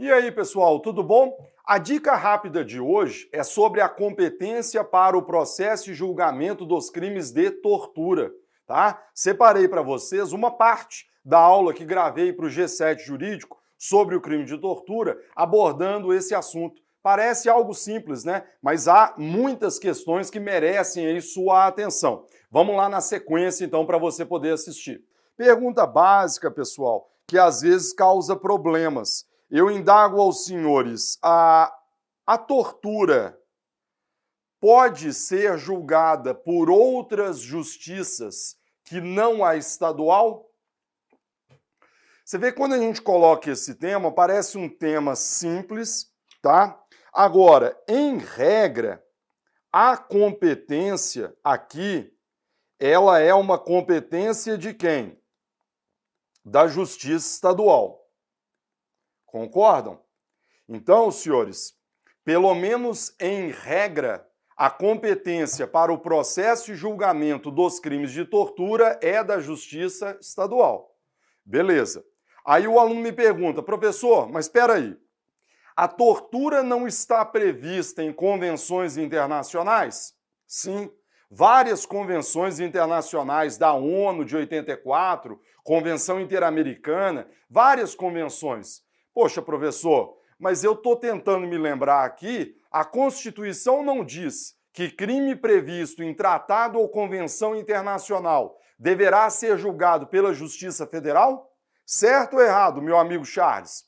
E aí, pessoal, tudo bom? A dica rápida de hoje é sobre a competência para o processo e julgamento dos crimes de tortura, tá? Separei para vocês uma parte da aula que gravei para o G7 Jurídico sobre o crime de tortura, abordando esse assunto. Parece algo simples, né? Mas há muitas questões que merecem aí sua atenção. Vamos lá na sequência, então, para você poder assistir. Pergunta básica, pessoal, que às vezes causa problemas. Eu indago aos senhores, a tortura pode ser julgada por outras justiças que não a estadual? Você vê, quando a gente coloca esse tema, parece um tema simples, tá? Agora, em regra, a competência aqui, ela é uma competência de quem? Da Justiça Estadual. Concordam? Então, senhores, pelo menos em regra, a competência para o processo e julgamento dos crimes de tortura é da Justiça Estadual. Beleza. Aí o aluno me pergunta, professor, mas espera aí, a tortura não está prevista em convenções internacionais? Sim, várias convenções internacionais da ONU de 84, Convenção Interamericana, várias convenções. Poxa, professor, mas eu estou tentando me lembrar aqui, a Constituição não diz que crime previsto em tratado ou convenção internacional deverá ser julgado pela Justiça Federal? Certo ou errado, meu amigo Charles?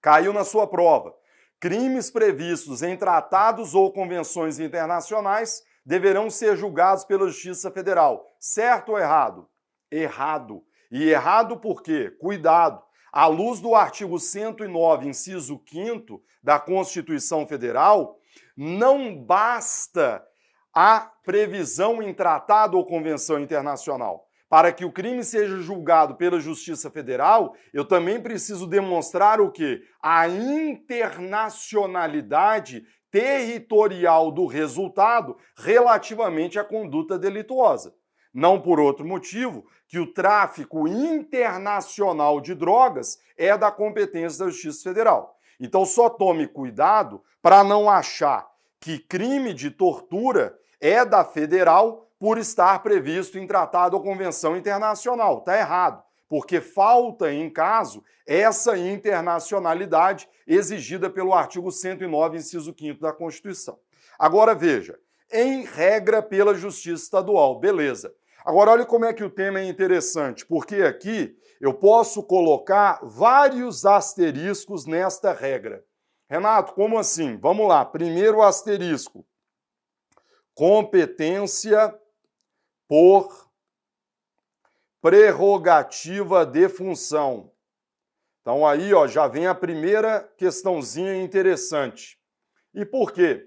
Caiu na sua prova. Crimes previstos em tratados ou convenções internacionais deverão ser julgados pela Justiça Federal. Certo ou errado? Errado. E errado por quê? Cuidado. À luz do artigo 109, inciso 5º da Constituição Federal, não basta a previsão em tratado ou convenção internacional. Para que o crime seja julgado pela Justiça Federal, eu também preciso demonstrar o quê? A internacionalidade territorial do resultado relativamente à conduta delituosa. Não por outro motivo que o tráfico internacional de drogas é da competência da Justiça Federal. Então só tome cuidado para não achar que crime de tortura é da federal por estar previsto em tratado ou convenção internacional. Está errado, porque falta, em caso, essa internacionalidade exigida pelo artigo 109, inciso 5º da Constituição. Agora veja, em regra pela Justiça Estadual, beleza. Agora olha como é que o tema é interessante, porque aqui eu posso colocar vários asteriscos nesta regra. Renato, como assim? Vamos lá, primeiro asterisco. Competência por prerrogativa de função. Então aí, ó, já vem a primeira questãozinha interessante. E por quê?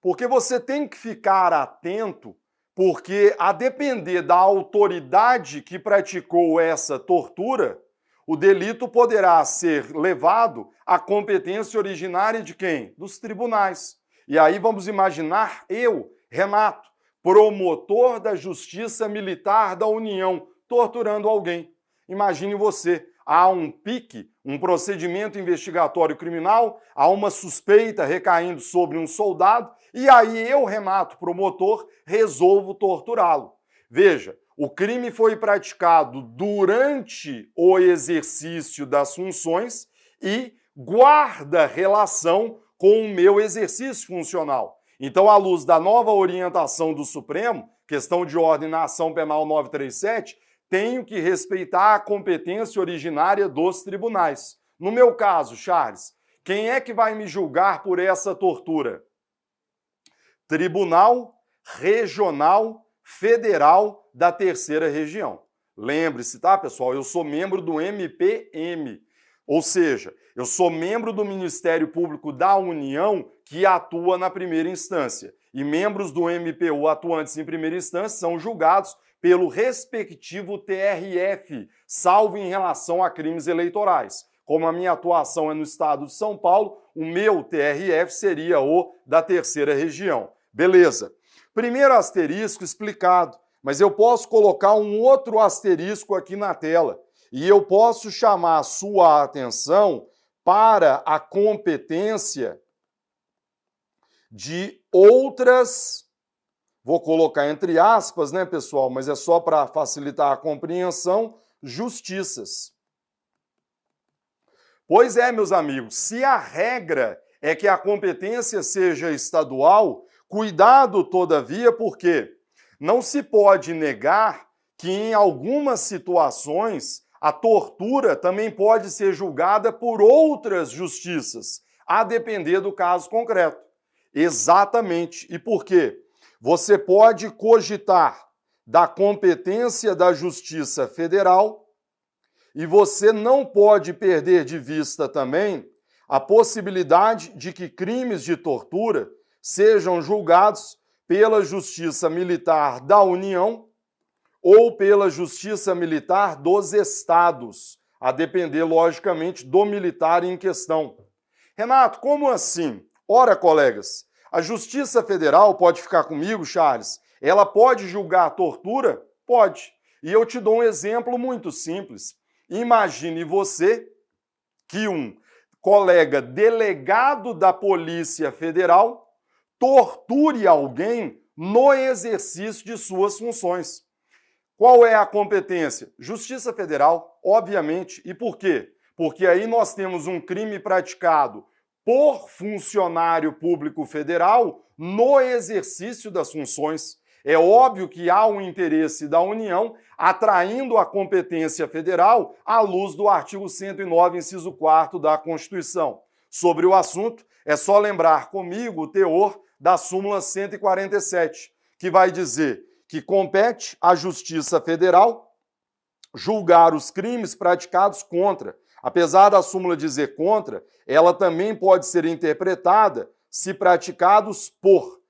Porque você tem que ficar atento, porque a depender da autoridade que praticou essa tortura, o delito poderá ser levado à competência originária de quem? Dos tribunais. E aí vamos imaginar eu, Renato, promotor da Justiça Militar da União, torturando alguém. Imagine você, há um PIC, um procedimento investigatório criminal, há uma suspeita recaindo sobre um soldado, e aí eu, Renato, promotor, resolvo torturá-lo. Veja, o crime foi praticado durante o exercício das funções e guarda relação com o meu exercício funcional. Então, à luz da nova orientação do Supremo, questão de ordem na ação penal 937, tenho que respeitar a competência originária dos tribunais. No meu caso, Charles, quem é que vai me julgar por essa tortura? Tribunal Regional Federal da Terceira Região. Lembre-se, tá, pessoal? Eu sou membro do MPM, ou seja, eu sou membro do Ministério Público da União que atua na primeira instância. E membros do MPU atuantes em primeira instância são julgados pelo respectivo TRF, salvo em relação a crimes eleitorais. Como a minha atuação é no estado de São Paulo, o meu TRF seria o da Terceira Região. Beleza. Primeiro asterisco explicado, mas eu posso colocar um outro asterisco aqui na tela. E eu posso chamar a sua atenção para a competência de outras, vou colocar entre aspas, né, pessoal, mas é só para facilitar a compreensão, justiças. Pois é, meus amigos, se a regra é que a competência seja estadual, cuidado, todavia, porque não se pode negar que em algumas situações a tortura também pode ser julgada por outras justiças, a depender do caso concreto. Exatamente. E por quê? Você pode cogitar da competência da Justiça Federal e você não pode perder de vista também a possibilidade de que crimes de tortura sejam julgados pela Justiça Militar da União ou pela Justiça Militar dos Estados, a depender, logicamente, do militar em questão. Renato, como assim? Ora, colegas, a Justiça Federal, pode ficar comigo, Charles, ela pode julgar a tortura? Pode. E eu te dou um exemplo muito simples. Imagine você que um colega delegado da Polícia Federal torture alguém no exercício de suas funções. Qual é a competência? Justiça Federal, obviamente. E por quê? Porque aí nós temos um crime praticado por funcionário público federal no exercício das funções. É óbvio que há um interesse da União atraindo a competência federal à luz do artigo 109, inciso 4 da Constituição. Sobre o assunto, é só lembrar comigo o teor da súmula 147, que vai dizer que compete à Justiça Federal julgar os crimes praticados contra. Apesar da súmula dizer contra, ela também pode ser interpretada se praticados por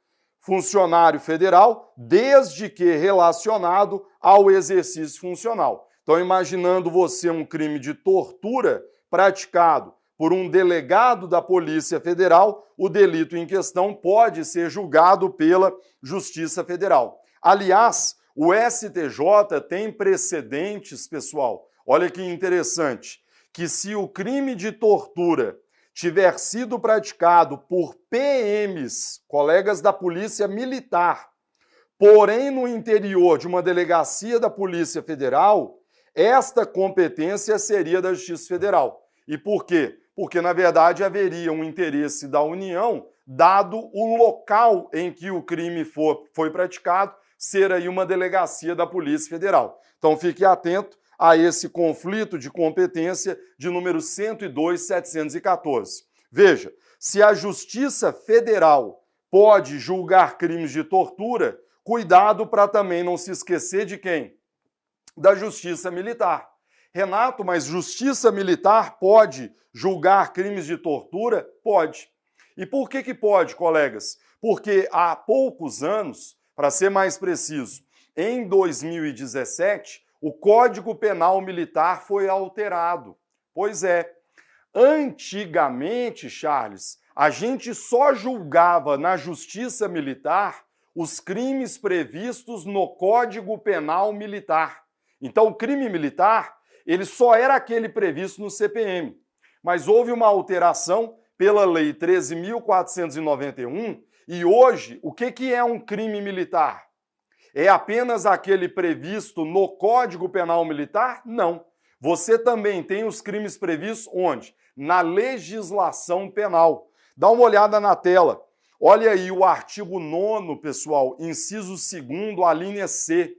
funcionário federal, desde que relacionado ao exercício funcional. Então, imaginando você um crime de tortura praticado por um delegado da Polícia Federal, o delito em questão pode ser julgado pela Justiça Federal. Aliás, o STJ tem precedentes, pessoal. Olha que interessante, que se o crime de tortura tiver sido praticado por PMs, colegas da Polícia Militar, porém no interior de uma delegacia da Polícia Federal, esta competência seria da Justiça Federal. E por quê? Porque, na verdade, haveria um interesse da União, dado o local em que o crime foi praticado, ser aí uma delegacia da Polícia Federal. Então, fique atento a esse conflito de competência de número 102.714. Veja, se a Justiça Federal pode julgar crimes de tortura, cuidado para também não se esquecer de quem? Da Justiça Militar. Renato, mas Justiça Militar pode julgar crimes de tortura? Pode. E por que pode, colegas? Porque há poucos anos, para ser mais preciso, em 2017, o Código Penal Militar foi alterado. Pois é, antigamente, Charles, a gente só julgava na Justiça Militar os crimes previstos no Código Penal Militar. Então, o crime militar, ele só era aquele previsto no CPM. Mas houve uma alteração pela Lei 13.491 e hoje, o que é um crime militar? É apenas aquele previsto no Código Penal Militar? Não. Você também tem os crimes previstos onde? Na legislação penal. Dá uma olhada na tela. Olha aí o artigo 9º, pessoal, inciso 2º, a linha C.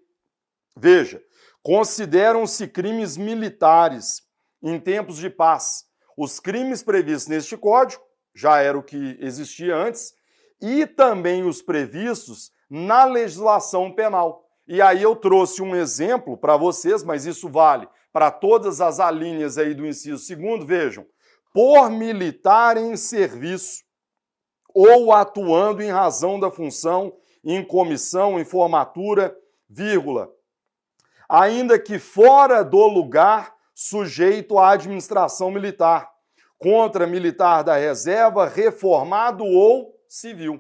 Veja, consideram-se crimes militares em tempos de paz os crimes previstos neste código, já era o que existia antes, e também os previstos na legislação penal. E aí eu trouxe um exemplo para vocês, mas isso vale para todas as alíneas aí do inciso 2º, vejam, por militar em serviço ou atuando em razão da função, em comissão, em formatura, vírgula, ainda que fora do lugar sujeito à administração militar, contra militar da reserva, reformado ou civil.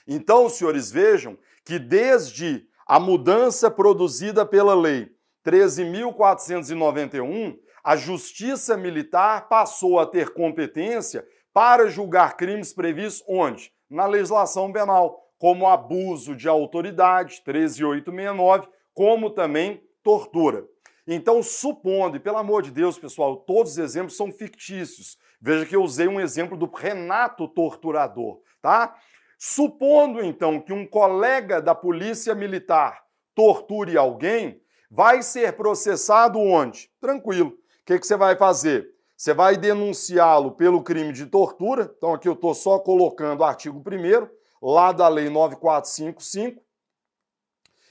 Então, senhores, vejam que desde a mudança produzida pela Lei 13.491, a Justiça Militar passou a ter competência para julgar crimes previstos onde? Na legislação penal, como abuso de autoridade, 13.869, como também tortura. Então, supondo, e pelo amor de Deus, pessoal, todos os exemplos são fictícios. Veja que eu usei um exemplo do Renato Torturador, tá? Supondo, então, que um colega da Polícia Militar torture alguém, vai ser processado onde? Tranquilo. O que você vai fazer? Você vai denunciá-lo pelo crime de tortura. Então, aqui eu estou só colocando o artigo 1º, lá da Lei 9455,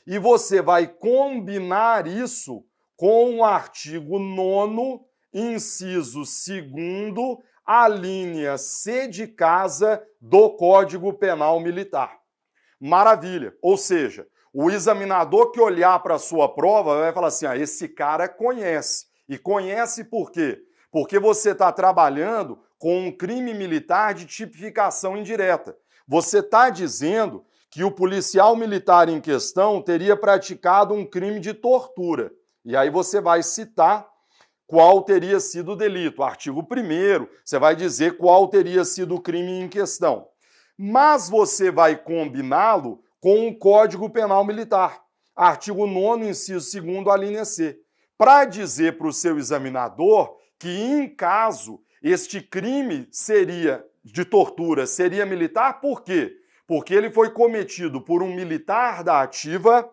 e você vai combinar isso com o artigo 9º, inciso 2º, a linha C de casa do Código Penal Militar. Maravilha! Ou seja, o examinador que olhar para a sua prova vai falar assim, esse cara conhece. E conhece por quê? Porque você está trabalhando com um crime militar de tipificação indireta. Você está dizendo que o policial militar em questão teria praticado um crime de tortura. E aí você vai citar qual teria sido o delito. Artigo 1º, você vai dizer qual teria sido o crime em questão. Mas você vai combiná-lo com o Código Penal Militar. Artigo 9º, inciso 2º, a linha C. Para dizer para o seu examinador que, em caso, este crime de tortura seria militar, por quê? Porque ele foi cometido por um militar da ativa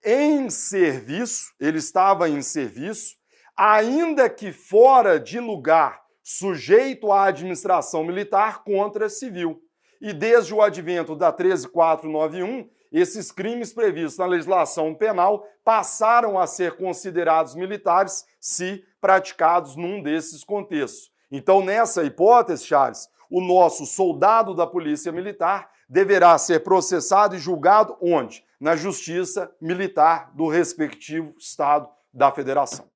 em serviço, ele estava em serviço, ainda que fora de lugar sujeito à administração militar contra civil. E desde o advento da 13.491, esses crimes previstos na legislação penal passaram a ser considerados militares se praticados num desses contextos. Então, nessa hipótese, Charles, o nosso soldado da Polícia Militar deverá ser processado e julgado onde? Na Justiça Militar do respectivo Estado da Federação.